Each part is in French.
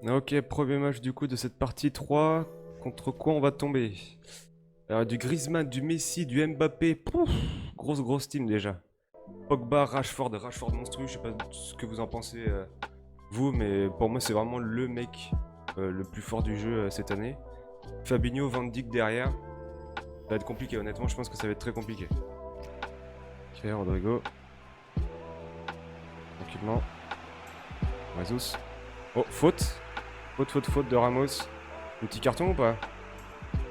Ok, premier match du coup de cette partie 3. Contre quoi on va tomber? Alors, du Griezmann, du Messi, du Mbappé. Pouf, grosse team déjà. Pogba, Rashford monstrueux. Je sais pas ce que vous en pensez vous, mais pour moi c'est vraiment le mec le plus fort du jeu cette année. Fabinho, Van Dijk derrière. Ça va être compliqué, honnêtement, je pense que ça va être très compliqué. Ok, Rodrigo. Tranquillement. Jesus. Oh, faute. Faute de Ramos. Petit carton ou pas?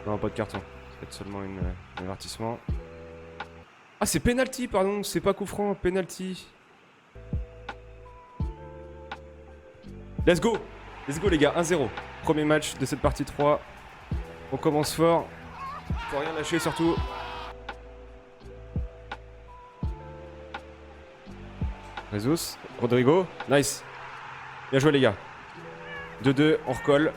Non, pas de carton. C'est peut-être seulement un avertissement. Ah, c'est penalty, pardon. C'est pas coup franc, penalty. Let's go! Let's go, les gars. 1-0. Premier match de cette partie 3. On commence fort. Faut rien lâcher, surtout. Jesus. Rodrigo. Nice. Bien joué, les gars. 2-2. On recolle.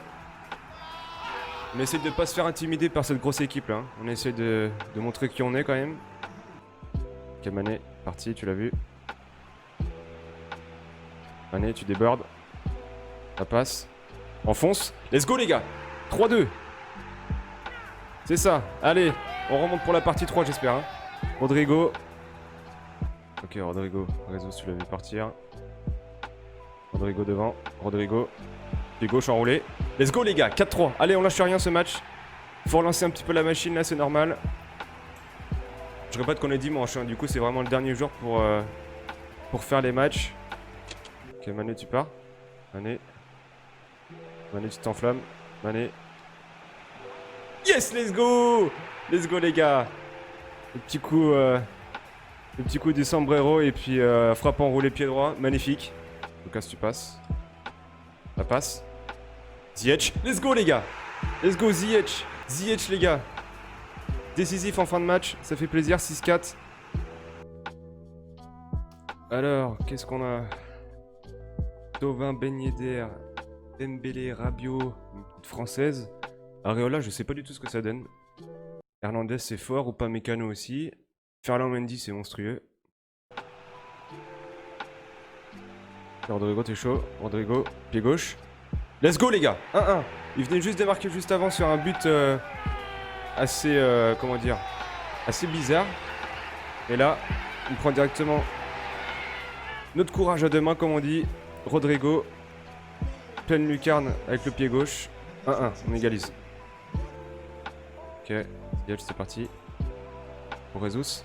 On essaie de pas se faire intimider par cette grosse équipe là. On essaie de montrer qui on est quand même. Ok, Mané, parti, tu l'as vu. Mané, tu débordes. Ça passe. Enfonce. Let's go les gars. 3-2. C'est ça. Allez, on remonte pour la partie 3 j'espère. Hein. Rodrigo. Ok, Rodrigo. Réseau, tu l'as vu partir. Rodrigo devant. Rodrigo. Pied gauche enroulé. Let's go les gars, 4-3. Allez, on lâche rien ce match. Faut relancer un petit peu la machine là, c'est normal. Je répète qu'on est dimanche, hein. Du coup c'est vraiment le dernier jour pour faire les matchs. Ok, Mané, tu pars. Mané, tu t'enflammes. Mané. Yes, let's go! Let's go les gars. Le petit coup du sombrero et puis frappe enroulé pied droit. Magnifique. Lucas, tu passes. Ça passe. Ziyech. Let's go les gars. Let's go Ziyech. Ziyech les gars. Décisif en fin de match. Ça fait plaisir. 6-4. Alors, qu'est-ce qu'on a? Thauvin, Ben Yedder, Dembélé, Rabiot, une petite française. Areola, je sais pas du tout ce que ça donne. Hernandez, c'est fort. Ou pas Mécano aussi. Ferland Mendy, c'est monstrueux. Rodrigo, t'es chaud. Rodrigo, pied gauche. Let's go les gars. 1-1. Il venait juste de marquer juste avant sur un but assez, comment dire, assez bizarre. Et là, il prend directement notre courage à deux mains, comme on dit. Rodrigo, pleine lucarne avec le pied gauche. 1-1, on égalise. Ok, Ziyech, c'est parti. Pour Jesus.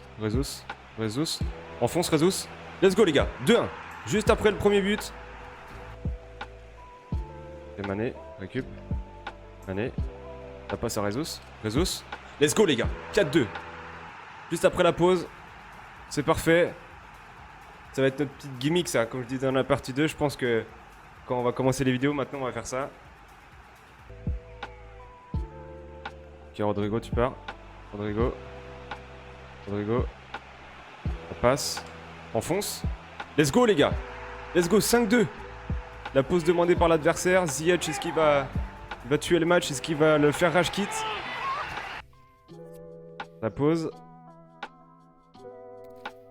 Enfonce Jesus. Let's go les gars. 2-1. Juste après le premier but. Et Mané, récup. Mané. Ça passe à Jesus. Let's go les gars. 4-2. Juste après la pause. C'est parfait. Ça va être notre petite gimmick ça. Comme je disais dans la partie 2, je pense que quand on va commencer les vidéos, maintenant on va faire ça. Ok, Rodrigo, tu pars. Rodrigo. Ça passe. Enfonce. Let's go les gars. Let's go, 5-2. La pause demandée par l'adversaire. Ziyech, est-ce qu'il va tuer le match? Est-ce qu'il va le faire rage quit? La pause.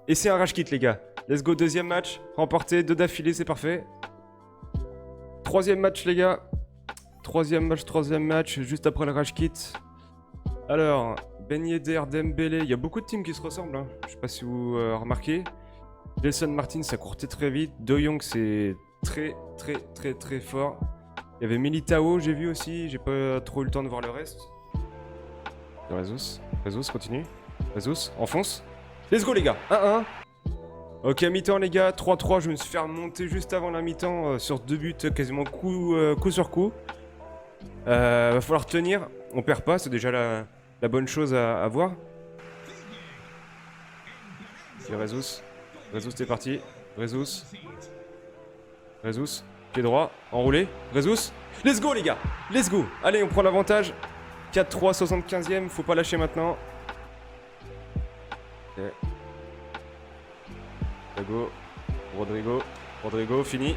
Et c'est un rage quit les gars. Let's go, deuxième match. Remporté, 2 d'affilée, c'est parfait. Troisième match les gars. Troisième match, juste après le rage quit. Alors, Ben Yedder, Dembélé, il y a beaucoup de teams qui se ressemblent. Hein. Je sais pas si vous remarquez. Gelson Martin, ça court très vite. De Jong, c'est très fort. Il y avait Militao, j'ai vu aussi. J'ai pas trop eu le temps de voir le reste. Jesus, continue. Jesus, enfonce. Let's go les gars. 1-1. Ok, mi-temps les gars. 3-3. Je me suis fait remonter juste avant la mi-temps sur 2 buts quasiment coup sur coup. Va falloir tenir. On perd pas, c'est déjà la bonne chose à voir. Ok, Jesus, t'es parti. Jesus, pied droit, enroulé. Jesus, let's go les gars. Let's go. Allez, on prend l'avantage. 4-3, 75e, faut pas lâcher maintenant. Ok. Rodrigo, fini.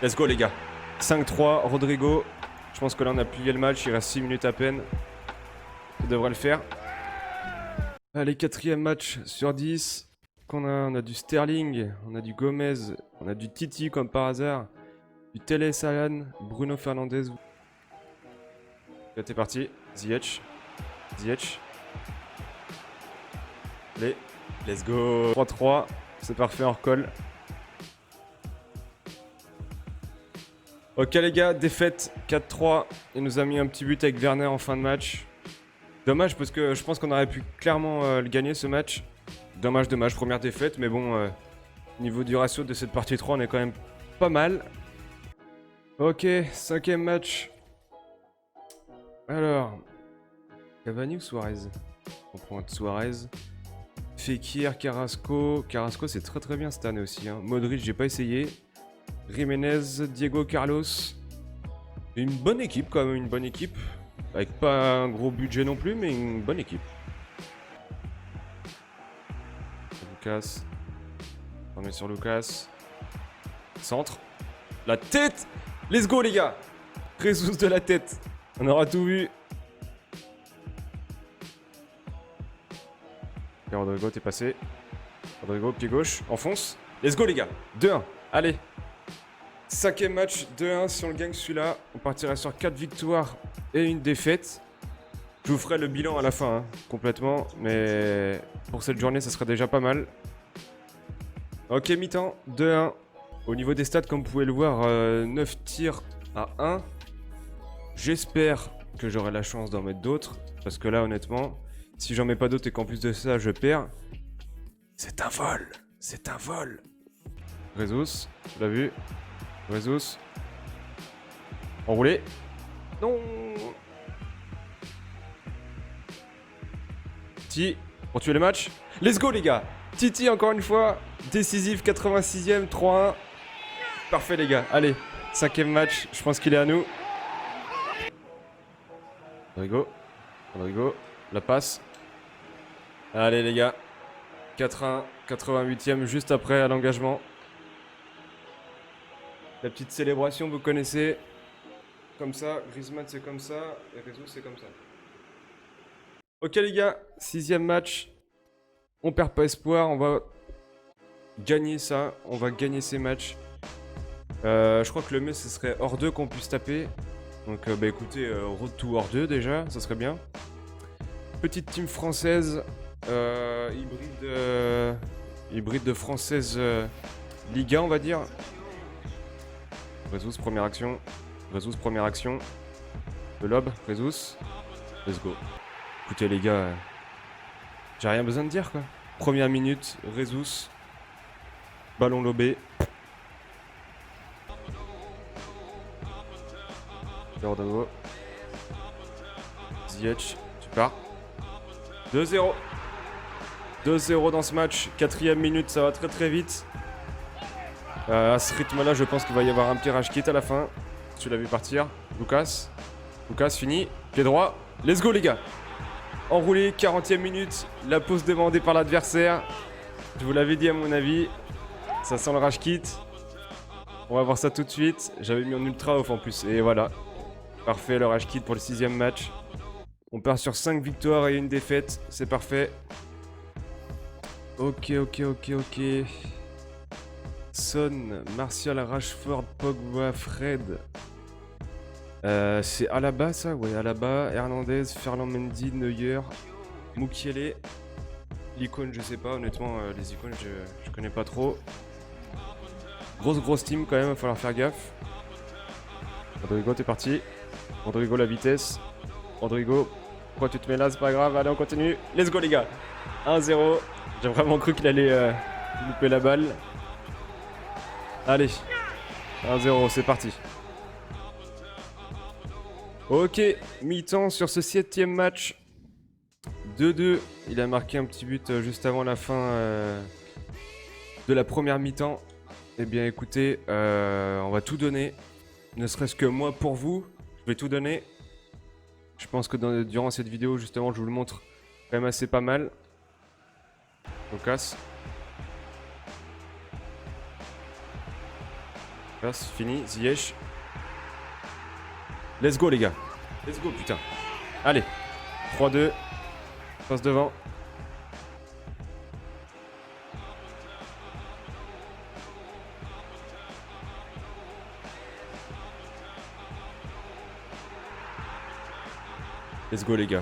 Let's go les gars. 5-3, Rodrigo. Je pense que là on a plié le match, il reste 6 minutes à peine. Ça devrait le faire. Allez, 4e match sur 10. On a du Sterling, on a du Gomez, on a du Titi comme par hasard. Du Tele Salan, Bruno Fernandez. Là, t'es parti. Ziyech. Ziyech. Allez, let's go. 3-3, c'est parfait, on recolle. Ok les gars, défaite 4-3. Il nous a mis un petit but avec Werner en fin de match. Dommage parce que je pense qu'on aurait pu clairement le gagner ce match. Dommage, première défaite, mais bon, niveau du ratio de cette partie 3, on est quand même pas mal. Ok, 5ème match. Alors, Cavani ou Suarez? On prend Suarez. Fekir, Carrasco. Carrasco, c'est très bien cette année aussi. Hein. Modric, j'ai pas essayé. Jiménez, Diego Carlos. Une bonne équipe quand même, une bonne équipe. Avec pas un gros budget non plus, mais une bonne équipe. Lucas. On met sur Lucas. Centre. La tête! Let's go les gars! Jesus de la tête. On aura tout vu. Et Rodrigo, t'es passé. Rodrigo, pied gauche, enfonce. Let's go les gars. 2-1. Allez. 5ème match, 2-1. Si on le gagne celui-là, on partirait sur 4 victoires et une défaite. Je vous ferai le bilan à la fin, hein, complètement. Mais pour cette journée, ça serait déjà pas mal. Ok, mi-temps, 2-1. Au niveau des stats, comme vous pouvez le voir, 9 tirs à 1. J'espère que j'aurai la chance d'en mettre d'autres. Parce que là, honnêtement, si j'en mets pas d'autres et qu'en plus de ça, je perds, c'est un vol. C'est un vol. Jesus, tu l'as vu. Jesus. Enroulé. Non. Titi, pour tuer le match. Let's go les gars. Titi encore une fois. Décisif, 86ème, 3-1. Parfait les gars. Allez, 5ème match. Je pense qu'il est à nous. Rodrigo. Rodrigo. La passe. Allez les gars. 4-1, 88ème, juste après à l'engagement. La petite célébration, vous connaissez. Comme ça, Griezmann c'est comme ça, et Jesus c'est comme ça. Ok les gars, 6ème match. On perd pas espoir, on va gagner ça, on va gagner ces matchs. Je crois que le mieux ce serait hors 2 qu'on puisse taper. Donc bah écoutez, road to hors 2 déjà, ça serait bien. Petite team française, hybride de française Liga on va dire. Jesus première action, Jesus première action. Le lob, Jesus. Let's go. Écoutez les gars, j'ai rien besoin de dire quoi. Première minute, Jesus. Ballon lobé. Rodrigo. Ziyech, tu pars. 2-0. 2-0 dans ce match. 4ème minute, ça va très vite. À ce rythme-là, je pense qu'il va y avoir un petit rage kit à la fin. Tu l'as vu partir. Lucas. Lucas, fini. Pied droit. Let's go, les gars. Enroulé, 40ème minute. La pause demandée par l'adversaire. Je vous l'avais dit, à mon avis. Ça sent le rage kit. On va voir ça tout de suite. J'avais mis en ultra off en plus. Et voilà. Parfait, le rage kit pour le 6ème match. On part sur 5 victoires et une défaite. C'est parfait. Ok. Son, Martial, Rashford, Pogba, Fred. C'est Alaba ça? Ouais, Alaba, Hernandez, Ferland Mendy, Neuer, Mukiele. L'icône, je sais pas, honnêtement, les icônes, je connais pas trop. Grosse team quand même, il va falloir faire gaffe. Rodrigo, t'es parti. Rodrigo, la vitesse. Rodrigo, pourquoi tu te mets là? C'est pas grave, allez, on continue. Let's go, les gars. 1-0. J'ai vraiment cru qu'il allait louper la balle. Allez, 1-0, c'est parti. Ok, mi-temps sur ce 7ème match. 2-2. Il a marqué un petit but juste avant la fin de la première mi-temps. Eh bien écoutez, on va tout donner. Ne serait-ce que moi pour vous, je vais tout donner. Je pense que durant cette vidéo, justement, je vous le montre quand même assez pas mal. Lucas. Fini, Ziyech. Let's go les gars. Let's go putain. Allez. 3-2. Passe devant. Let's go les gars.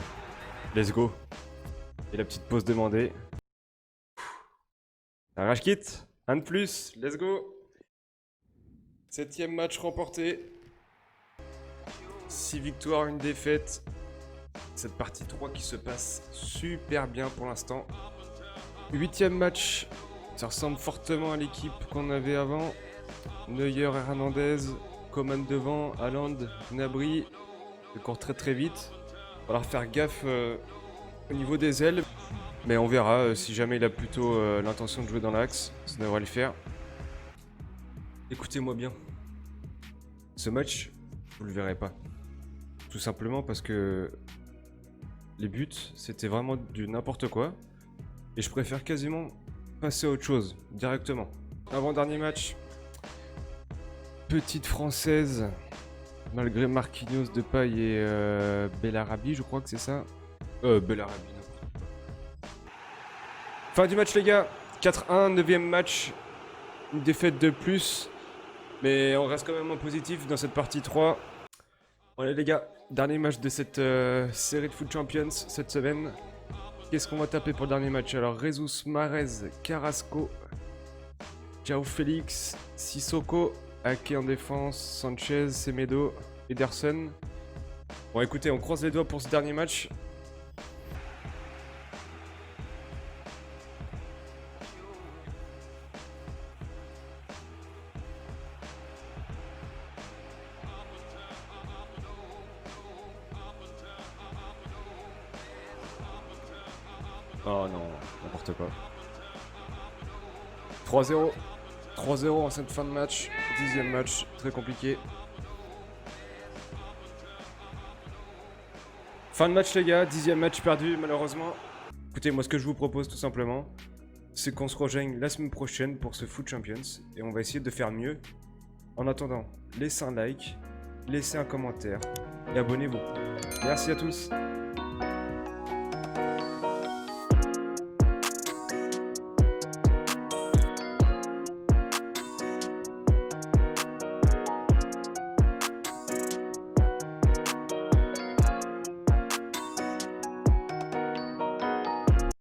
Let's go. Et la petite pause demandée. Un rage kit. Un de plus. Let's go. 7ème match remporté. 6 victoires, 1 défaite. Cette partie 3 qui se passe super bien pour l'instant. 8ème match. Ça ressemble fortement à l'équipe qu'on avait avant. Neuer, Hernandez, Coman devant, Haaland, Gnabry. Il court très très vite. Il va falloir faire gaffe au niveau des ailes. Mais on verra si jamais il a plutôt l'intention de jouer dans l'axe. Ça devrait le faire. Écoutez-moi bien. Ce match, vous le verrez pas. Tout simplement parce que les buts, c'était vraiment du n'importe quoi. Et je préfère quasiment passer à autre chose, directement. Avant-dernier match. Petite française. Malgré Marquinhos, Depay et Bellarabi, je crois que c'est ça. Bellarabi, n'importe quoi. Fin du match les gars. 4-1, 9ème match. Une défaite de plus. Mais on reste quand même en positif dans cette partie 3. Allez les gars, dernier match de cette série de Foot Champions cette semaine. Qu'est-ce qu'on va taper pour le dernier match? Alors Jesus, Mahrez, Carrasco, João Félix, Sissoko, Ake en défense, Sanchez, Semedo, Ederson. Bon écoutez, on croise les doigts pour ce dernier match. Oh non, n'importe quoi. 3-0. 3-0 en cette fin de match. 10ème match, très compliqué. Fin de match les gars, 10ème match perdu malheureusement. Écoutez, moi ce que je vous propose tout simplement, c'est qu'on se rejoigne la semaine prochaine pour ce Foot Champions. Et on va essayer de faire mieux. En attendant, laissez un like, laissez un commentaire et abonnez-vous. Merci à tous.